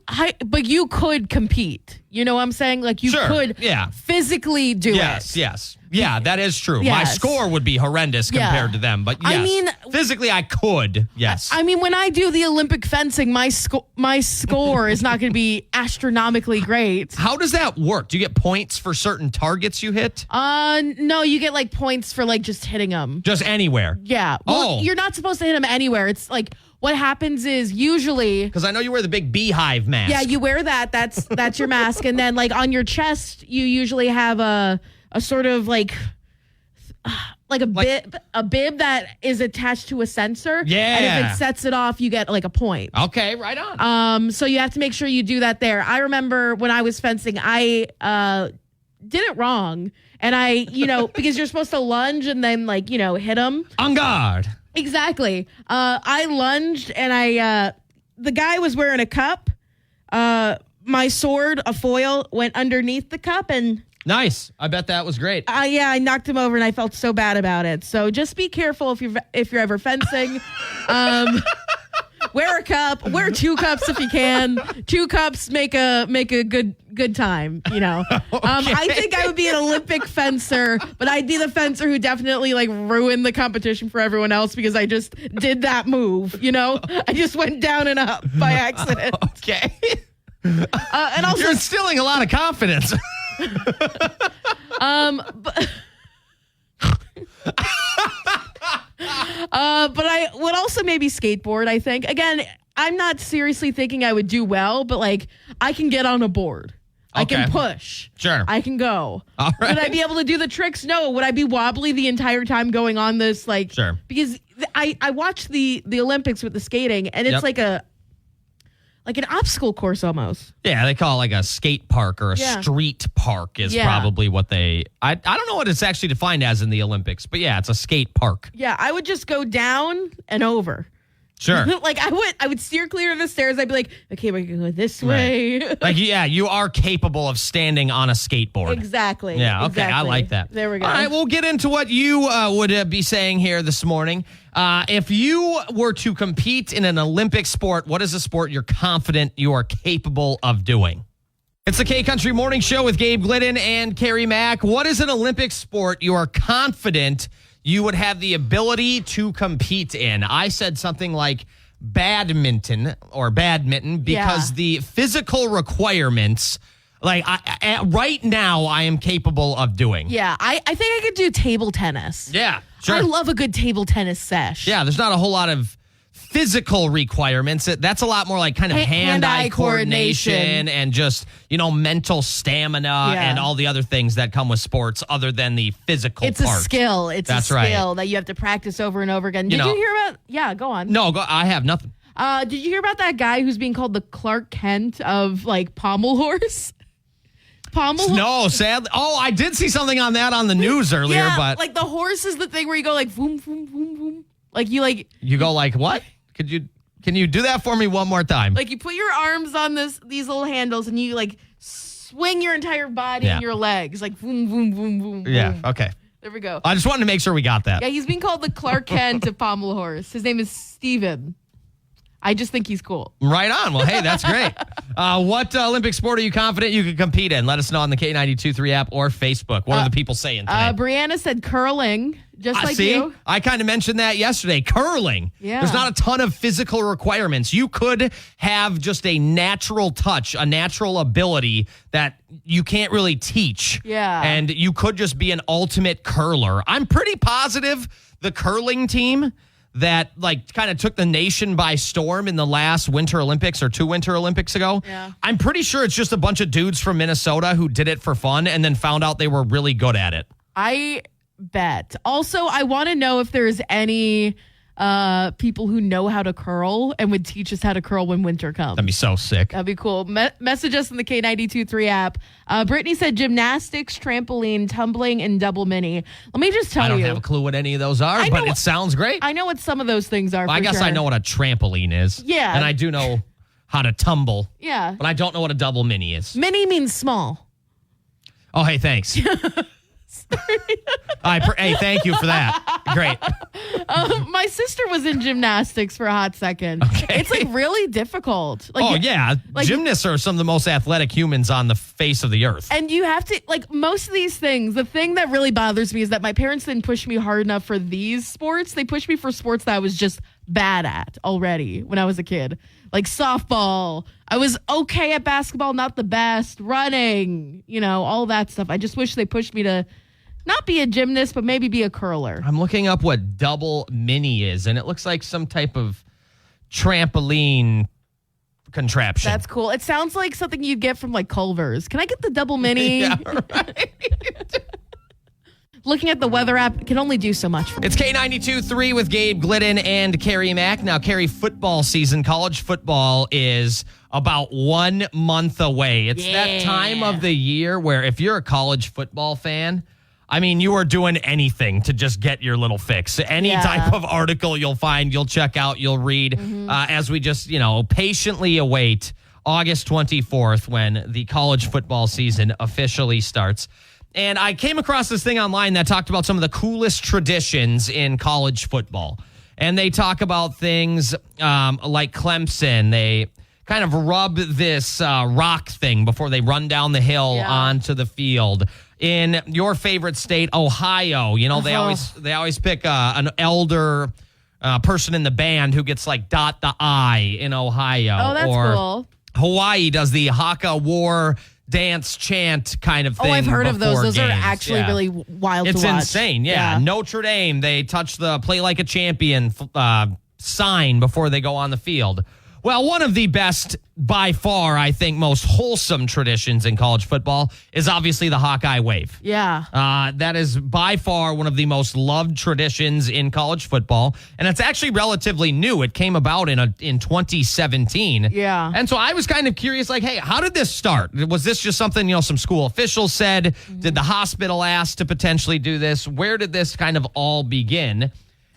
could compete. You know what I'm saying? Like you could physically do it. Yes. Yeah, that is true. My Yes. score would be horrendous compared to them, but yes. I mean, physically I could. Yes. I mean, when I do the Olympic fencing, my score is not going to be astronomically great. How does that work? Do you get points for certain targets you hit? No, you get like points for like just hitting them. Just anywhere? Yeah. Well, you're not supposed to hit them anywhere. It's like what happens is usually because I know you wear the big beehive mask. Yeah, you wear that. That's your mask, and then like on your chest, you usually have a sort of like a bib that is attached to a sensor. Yeah. And if it sets it off, you get like a point. Okay, right on. So you have to make sure you do that there. I remember when I was fencing, I did it wrong. And I, because you're supposed to lunge and then like, hit them. En garde. Exactly. I lunged and the guy was wearing a cup. My sword, a foil, went underneath the cup and nice. I bet that was great. I knocked him over and I felt so bad about it. So just be careful if you're ever fencing. Wear a cup. Wear 2 cups if you can. 2 cups make a good time. I think I would be an Olympic fencer, but I'd be the fencer who definitely like ruined the competition for everyone else because I just did that move. I just went down and up by accident. Okay. And also, you're instilling a lot of confidence. But I would also maybe skateboard, I think. Again, I'm not seriously thinking I would do well, but like I can get on a board. I can push. Sure. I can go. All right. Would I be able to do the tricks? No. Would I be wobbly the entire time going on this? Like, sure. Because I watched the Olympics with the skating, and it's like an obstacle course almost. Yeah, they call it like a skate park or a street park is probably what they... I don't know what it's actually defined as in the Olympics, but yeah, it's a skate park. Yeah, I would just go down and over. Sure. Like I would steer clear of the stairs. I'd be like, okay, we're going to go this way. Like, yeah, you are capable of standing on a skateboard. Exactly. Yeah, okay, exactly. I like that. There we go. All right, we'll get into what you would be saying here this morning. If you were to compete in an Olympic sport, what is a sport you're confident you are capable of doing? It's the K Country Morning Show with Gabe Glidden and Carrie Mack. What is an Olympic sport you are confident you would have the ability to compete in? I said something like badminton because the physical requirements, like right now, I am capable of doing. Yeah, I think I could do table tennis. Yeah, sure. I love a good table tennis sesh. Yeah, there's not a whole lot of physical requirements. That's a lot more like kind of hand-eye coordination and just, mental stamina and all the other things that come with sports other than the physical It's part. a skill. It's That's a right. skill that you have to practice over and over again. Did you hear about... Yeah, go on. No, I have nothing. Did you hear about that guy who's being called the Clark Kent of, like, pommel horse? No, sadly. Oh, I did see something on that on the news earlier, but... like the horse is the thing where you go like, boom, boom, boom, boom. Like you go like what? Could you Can you do that for me one more time? Like you put your arms on these little handles and you like swing your entire body and your legs. Like boom, boom, boom, boom, boom. Yeah, okay. There we go. I just wanted to make sure we got that. Yeah, he's being called the Clark Kent of Pommel Horse. His name is Steven. I just think he's cool. Right on. Well, hey, that's great. What Olympic sport are you confident you could compete in? Let us know on the K92.3 app or Facebook. What are the people saying today? Brianna said curling, just like See, you. I kind of mentioned that yesterday. Curling. Yeah. There's not a ton of physical requirements. You could have just a natural touch, a natural ability that you can't really teach. Yeah. And you could just be an ultimate curler. I'm pretty positive the curling team that like kind of took the nation by storm in the last Winter Olympics or 2 Winter Olympics ago. Yeah. I'm pretty sure it's just a bunch of dudes from Minnesota who did it for fun and then found out they were really good at it. I bet. Also, I want to know if there's any people who know how to curl and would teach us how to curl when winter comes. That'd be so sick. That'd be cool. Message us in the K92.3 app. Brittany said gymnastics, trampoline, tumbling, and double mini. Let me just tell you. I don't have a clue what any of those are, but it sounds great. I know what some of those things are. I guess I know what a trampoline is. Yeah. And I do know how to tumble. Yeah. But I don't know what a double mini is. Mini means small. Oh, hey, thanks. Hey, thank you for that. Great. My sister was in gymnastics for a hot second. Okay. It's like really difficult. Like, yeah. like- Gymnasts are some of the most athletic humans on the face of the earth. And you have to, like, most of these things, the thing that really bothers me is that my parents didn't push me hard enough for these sports. They pushed me for sports that I was just bad at already when I was a kid. Like softball. I was okay at basketball, not the best. Running, all that stuff. I just wish they pushed me to not be a gymnast, but maybe be a curler. I'm looking up what double mini is, and it looks like some type of trampoline contraption. That's cool. It sounds like something you'd get from like Culver's. Can I get the double mini? Yeah, right. Looking at the weather app can only do so much for me. It's K92.3 with Gabe Glidden and Carrie Mack. Now, Carrie, football season, college football is about 1 month away. It's that time of the year where if you're a college football fan, I mean, you are doing anything to just get your little fix. Any type of article you'll find, you'll check out, you'll read as we just, patiently await August 24th when the college football season officially starts. And I came across this thing online that talked about some of the coolest traditions in college football. And they talk about things like Clemson. They kind of rub this rock thing before they run down the hill onto the field. In your favorite state, Ohio, they always pick an elder person in the band who gets like dot the I in Ohio. Oh, that's cool. Hawaii does the Haka War dance chant kind of thing. Oh, I've heard of those. Those games. are actually really wild to watch. It's insane. Yeah. Notre Dame, they touch the play like a champion sign before they go on the field. Well, one of the best, by far, I think, most wholesome traditions in college football is obviously the Hawkeye Wave. Yeah. That is by far one of the most loved traditions in college football. And it's actually relatively new. It came about in 2017. Yeah. And so I was kind of curious, like, hey, how did this start? Was this just something, some school officials said? Did the hospital ask to potentially do this? Where did this kind of all begin?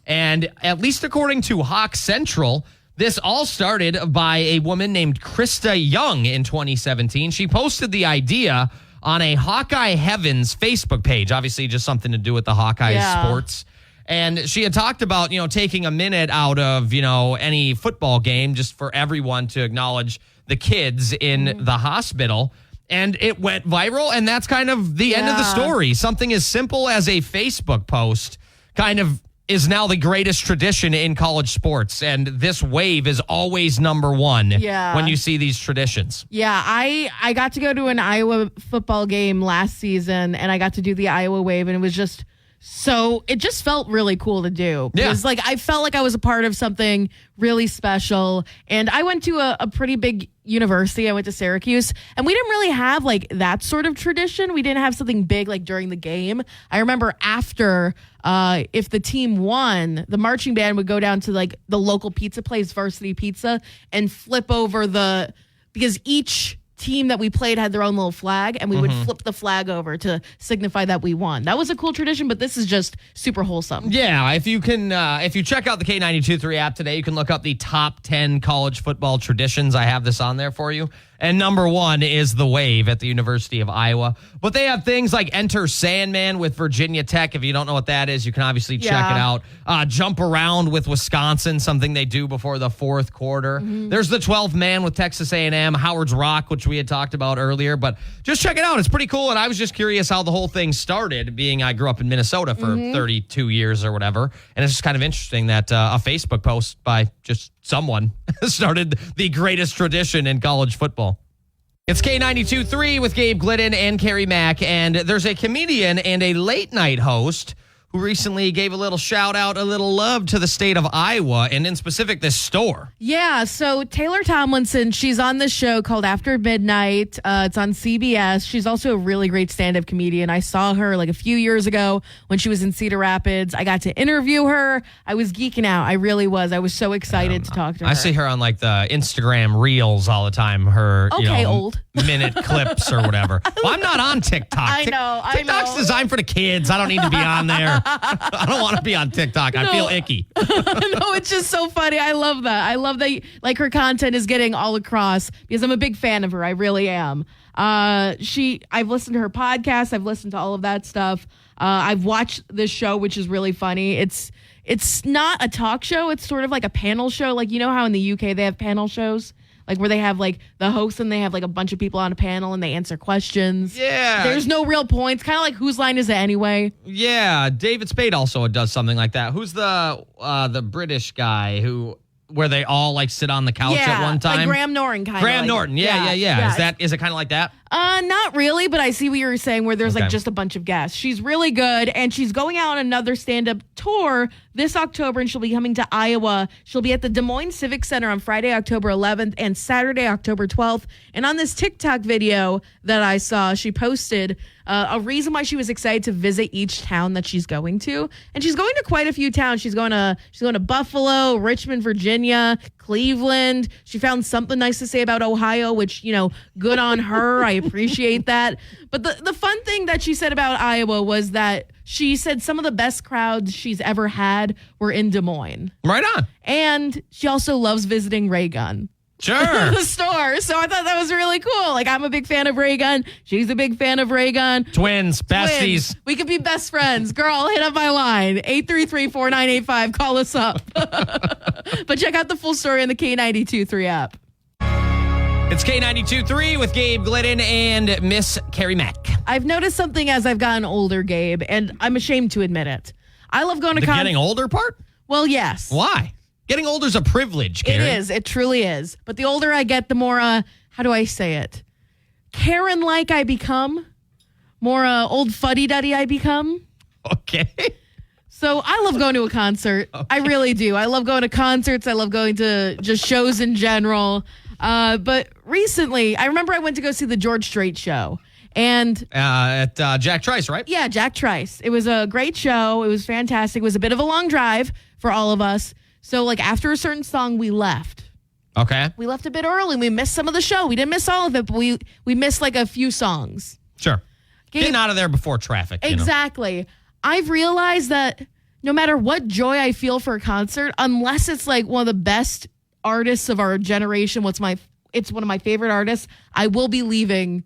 And at least according to Hawk Central, this all started by a woman named Krista Young in 2017. She posted the idea on a Hawkeye Heavens Facebook page, obviously just something to do with the Hawkeye sports. And she had talked about, taking a minute out of, any football game just for everyone to acknowledge the kids in the hospital. And it went viral, and that's kind of the end of the story. Something as simple as a Facebook post kind of is now the greatest tradition in college sports. And this wave is always number one when you see these traditions. Yeah, I got to go to an Iowa football game last season, and I got to do the Iowa Wave, and it was just it just felt really cool to do. Because I felt like I was a part of something really special. And I went to a pretty big university. I went to Syracuse, and we didn't really have like that sort of tradition. We didn't have something big like during the game. I remember after, if the team won, the marching band would go down to like the local pizza place, Varsity Pizza, and flip over because each team that we played had their own little flag, and we would flip the flag over to signify that we won. That was a cool tradition, but this is just super wholesome. Yeah, if you check out the K92.3 app today, you can look up the top 10 college football traditions. I have this on there for you. And number 1 is the Wave at the University of Iowa. But they have things like Enter Sandman with Virginia Tech. If you don't know what that is, you can obviously check it out. Jump Around with Wisconsin, something they do before the fourth quarter. There's the 12 Man with Texas A&M, Howard's Rock, which we had talked about earlier. But just check it out. It's pretty cool. And I was just curious how the whole thing started, being I grew up in Minnesota for 32 years or whatever. And it's just kind of interesting that a Facebook post by just someone started the greatest tradition in college football. It's K92.3 with Gabe Glidden and Carrie Mack, and there's a comedian and a late night host who recently gave a little shout out, a little love to the state of Iowa, and in specific, this store. Yeah, so Taylor Tomlinson, she's on this show called After Midnight. It's on CBS. She's also a really great stand-up comedian. I saw her like a few years ago when she was in Cedar Rapids. I got to interview her. I was geeking out. I really was. I was so excited to talk to her. I see her on like the Instagram reels all the time. Her old minute clips or whatever. Well, I'm not on TikTok. I know. TikTok's designed for the kids. I don't need to be on there. I don't want to be on TikTok. I feel icky. No, it's just so funny. I love that. I love that like her content is getting all across because I'm a big fan of her. I really am. I've listened to her podcast. I've listened to all of that stuff. I've watched this show, which is really funny. It's not a talk show. It's sort of like a panel show. Like, you know how in the UK they have panel shows? Like where they have like the host and they have like a bunch of people on a panel and they answer questions. Yeah. There's no real points. Kind of like Whose Line Is It Anyway? Yeah. David Spade also does something like that. Who's the British guy where they all like sit on the couch at one time? Like Graham Norton kind of. Graham Norton. Yeah. Is it kind of like that? Not really, but I see what you were saying where there's Okay. like just a bunch of guests. She's really good, and she's going out on another stand-up tour this October, and she'll be coming to Iowa. She'll be at the Des Moines Civic Center on Friday, October 11th, and Saturday, October 12th. And on this TikTok video that I saw, she posted a reason why she was excited to visit each town that she's going to. And she's going to quite a few towns. She's going to Buffalo, Richmond, Virginia, Cleveland. She found something nice to say about Ohio, which, good on her. I appreciate that. But the fun thing that she said about Iowa was that she said some of the best crowds she's ever had were in Des Moines. Right on. And she also loves visiting Ray Gun. Sure. The store. So I thought that was really cool. Like, I'm a big fan of Ray Gun. She's a big fan of Ray Gun. Twins, besties. We could be best friends. Girl, hit up my line. 833-4985. Call us up. But check out the full story on the K92.3 app. It's K92.3 with Gabe Glidden and Miss Carrie Mack. I've noticed something as I've gotten older, Gabe, and I'm ashamed to admit it. I love going to The getting older part? Well, yes. Why? Getting older is a privilege, Carrie. It is. It truly is. But the older I get, the more, how do I say it? Karen-like I become. More old fuddy-duddy I become. Okay. So I love going to a concert. Okay. I really do. I love going to concerts. I love going to just shows in general. But recently, I remember I went to go see the George Strait show. And at Jack Trice, right? Yeah, Jack Trice. It was a great show. It was fantastic. It was a bit of a long drive for all of us. So, like, after a certain song, we left. Okay. We left a bit early. We missed some of the show. We didn't miss all of it, but we missed, like, a few songs. Sure. Getting out of there before traffic. Exactly. I've realized that no matter what joy I feel for a concert, unless it's, like, one of the best artists of our generation, it's one of my favorite artists, I will be leaving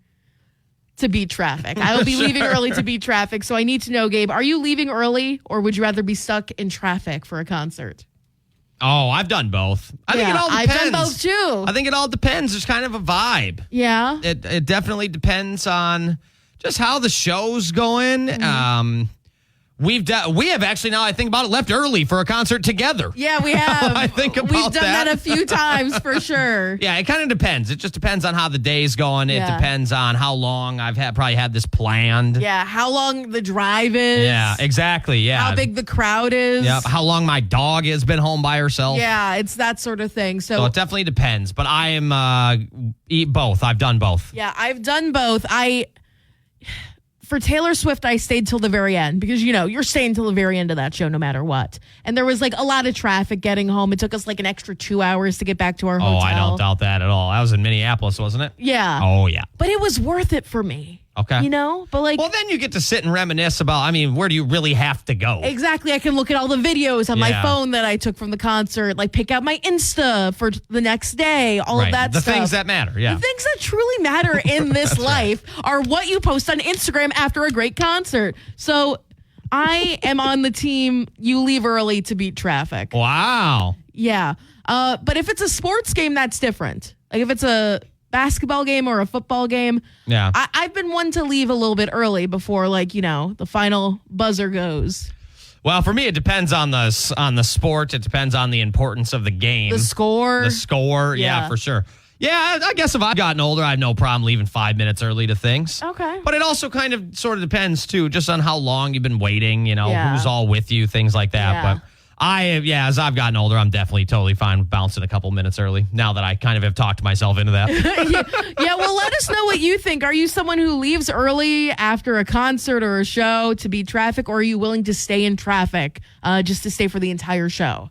to beat traffic. I will be leaving early to beat traffic. So I need to know, Gabe, are you leaving early or would you rather be stuck in traffic for a concert? Oh, I've done both. I think it all depends. I've done both too. I think it all depends. There's kind of a vibe. Yeah. It definitely depends on just how the show's going. Mm-hmm. We have actually, now I think about it, left early for a concert together. Yeah, we have. I think about We've done that a few times for sure. Yeah, it kind of depends. It just depends on how the day's going. It depends on how long I've probably had this planned. Yeah, how long the drive is. Yeah, exactly. Yeah. How big the crowd is. Yeah, how long my dog has been home by herself. Yeah, it's that sort of thing. So it definitely depends. But I am eat both. I've done both. Yeah, I've done both. for Taylor Swift, I stayed till the very end because, you're staying till the very end of that show no matter what. And there was like a lot of traffic getting home. It took us like an extra 2 hours to get back to our hotel. Oh, I don't doubt that at all. I was in Minneapolis, wasn't it? Yeah. Oh, yeah. But it was worth it for me. Okay. But like. Well, then you get to sit and reminisce about, where do you really have to go? Exactly. I can look at all the videos on my Yeah. phone that I took from the concert, like pick out my Insta for the next day, all of that the stuff. things that matter, yeah. The things that truly matter in this life are what you post on Instagram after a great concert. So I am on the team, you leave early to beat traffic. Wow. Yeah. But if it's a sports game, that's different. Like if it's a basketball game or a football game, Yeah. I've been one to leave a little bit early before, the final buzzer goes. Well, for me, it depends on the sport. It depends on the importance of the game. The score. The score, yeah, Yeah. for sure. Yeah, I guess if I've gotten older, I have no problem leaving 5 minutes early to things. Okay. But it also kind of sort of depends, too, just on how long you've been waiting, Yeah. who's all with you, things like that. Yeah. But as I've gotten older, I'm definitely totally fine with bouncing a couple minutes early now that I kind of have talked myself into that. Yeah, well, let us know what you think. Are you someone who leaves early after a concert or a show to beat traffic, or are you willing to stay in traffic just to stay for the entire show?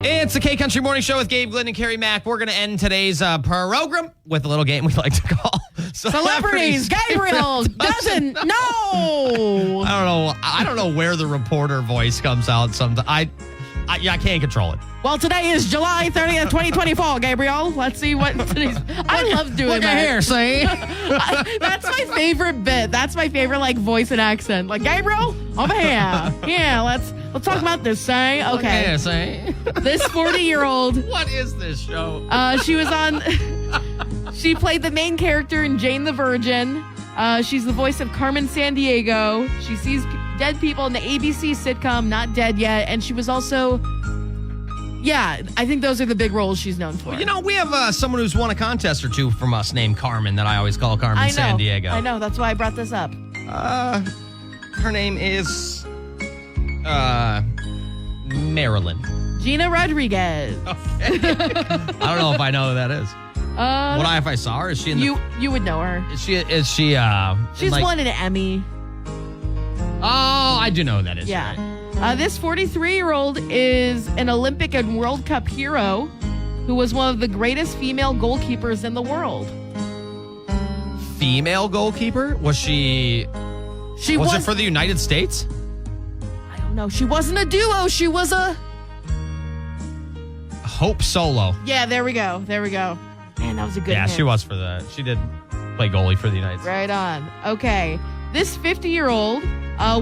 It's the K-Country Morning Show with Gabe, Glenn, and Carrie Mack. We're going to end today's program with a little game we like to call Celebrities. Gabriel doesn't know. I don't know where the reporter voice comes out sometimes. I can't control it. Well, today is July 30th, 2024, Gabriel. Let's see what today's... I love doing Look that. at here, see? That's my favorite bit. That's my favorite, voice and accent. Like, Gabriel, over here. Yeah, let's talk about this, say. Look Okay. at here, see? This 40-year-old... What is this show? She was on... She played the main character in Jane the Virgin. She's the voice of Carmen Sandiego. She sees dead people in the ABC sitcom Not Dead Yet. And she was also... Yeah, I think those are the big roles she's known for. We have someone who's won a contest or two from us named Carmen that I always call Carmen Sandiego. I know. That's why I brought this up. Her name is Marilyn. Gina Rodriguez. Okay. I don't know if I know who that is. If I saw her? Is she in the... You would know her. Is she She's won an Emmy. Oh, I do know who that is. Yeah. Right. This 43-year-old is an Olympic and World Cup hero who was one of the greatest female goalkeepers in the world. Female goalkeeper? Was she was it for the United States? I don't know. She wasn't a duo. She was a... Hope Solo. Yeah, there we go. Man, that was a good Yeah, hint. she was she did play goalie for the United States. Right on. Okay. This 50-year-old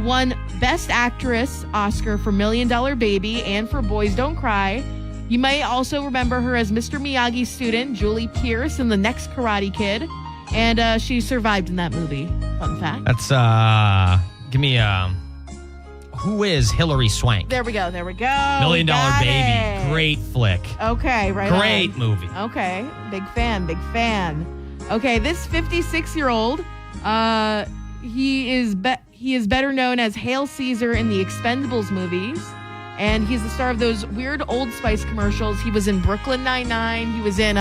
won Best Actress Oscar for $1 Million Baby and for Boys Don't Cry. You may also remember her as Mr. Miyagi's student, Julie Pierce, in The Next Karate Kid. And she survived in that movie. Fun fact. That's, give me, who is Hilary Swank? There we go. $1 Million Got Baby. it. Great flick. Okay, right Great on. movie. Okay, big fan. Okay, this 56-year-old, he is better known as Hail Caesar in the Expendables movies, and he's the star of those weird Old Spice commercials. He was in Brooklyn Nine-Nine. He was in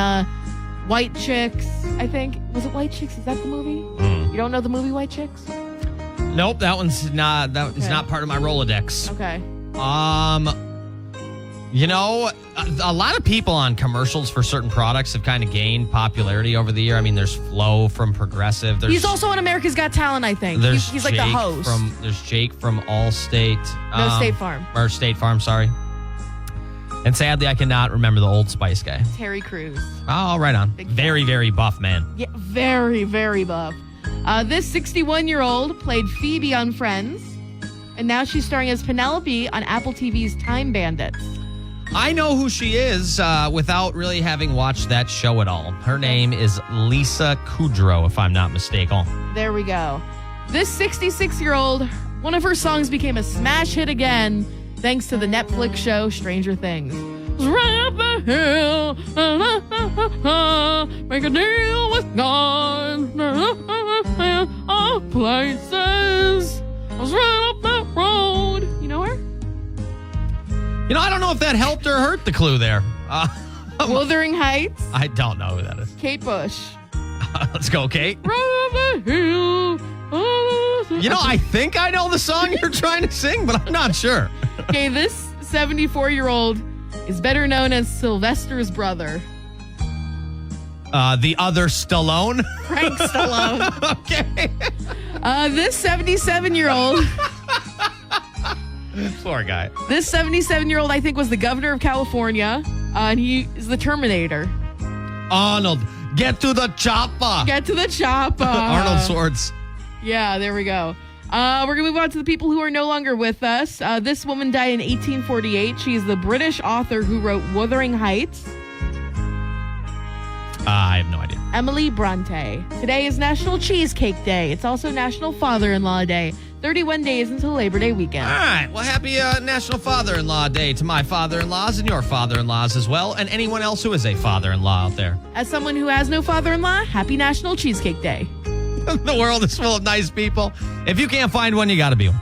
White Chicks, I think. Was it White Chicks? Is that the movie? You don't know the movie White Chicks? Nope, that one's not part of my Rolodex. Okay. A lot of people on commercials for certain products have kind of gained popularity over the year. I mean, there's Flo from Progressive. He's also on America's Got Talent, I think. There's He's like the Jake host. There's Jake from Allstate. No, State Farm. Or State Farm, sorry. And sadly, I cannot remember the Old Spice guy. Terry Crews. Oh, right on. Big Very, very buff man. Yeah, very, very buff. This 61-year-old played Phoebe on Friends, and now she's starring as Penelope on Apple TV's Time Bandits. I know who she is without really having watched that show at all. Her name is Lisa Kudrow, if I'm not mistaken. There we go. This 66-year-old, one of her songs became a smash hit again thanks to the Netflix show Stranger Things. Right up the hill, make a deal with God, of places, right up that road. You know her? I don't know if that helped or hurt the clue there. Wuthering Heights, I don't know who that is. Kate Bush. Let's go, Kate. Right up the hill, You know, I think I know the song you're trying to sing, but I'm not sure. Okay, this 74-year-old is better known as Sylvester's brother, The other Stallone. Frank Stallone. Okay. This 77-year-old, Poor guy. this 77-year-old, I think, was the governor of California, and he is the Terminator. Arnold, get to the chopper. Get to the chopper. Arnold Swartz. Yeah, there we go. We're going to move on to the people who are no longer with us. This woman died in 1848. She is the British author who wrote Wuthering Heights. I have no idea. Emily Bronte. Today is National Cheesecake Day. It's also National Father-in-Law Day. 31 days until Labor Day weekend. All right. Well, happy National Father-in-Law Day to my father-in-laws and your father-in-laws as well, and anyone else who is a father-in-law out there. As someone who has no father-in-law, happy National Cheesecake Day. The world is full of nice people. If you can't find one, you got to be one.